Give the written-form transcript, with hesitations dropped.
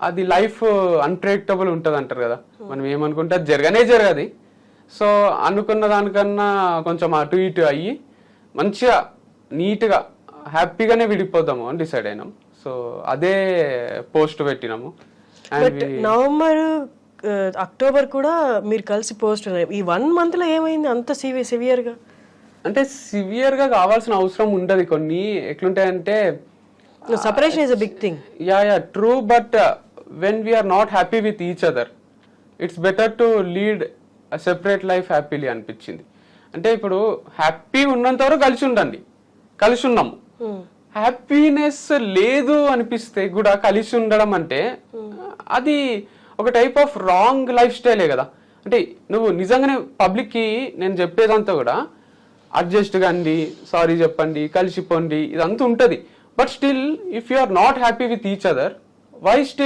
అది life unpredictable ఉంటుంది అంటారు కదా, మనం ఏమనుకుంటే అది జరగది. సో అనుకున్న దానికన్నా కొంచెం అటు ఇటు అయ్యి మంచిగా నీట్గా హ్యాపీగానే విడిపోదాము అని డిసైడ్ అయినాం. సో అదే పోస్ట్ పెట్టినాము. బట్ నవంబర్ అక్టోబర్ కూడా మీరు కలిసి పోస్ట్ ఈ 1 month లో ఏమైంది అంత సివియర్గా? అంటే సివియర్గా కావాల్సిన అవసరం ఉండదు. కొన్ని ఎట్లుంటాయంటే separation is a big thing. Yeah true, but when we are not happy with each other it's better to lead separate life happily అనిపించింది. అంటే ఇప్పుడు హ్యాపీ ఉన్నంత వరకు కలిసి ఉన్నాము. హ్యాపీనెస్ లేదు అనిపిస్తే కూడా కలిసి ఉండడం అంటే అది ఒక టైప్ ఆఫ్ రాంగ్ లైఫ్ స్టైలే కదా. అంటే నువ్వు నిజంగానే పబ్లిక్కి నేను చెప్పేదంతా కూడా అడ్జస్ట్ కండి, సారీ చెప్పండి, కలిసిపోండి, ఇదంతా ఉంటుంది. But still if you are not happy with each other, why still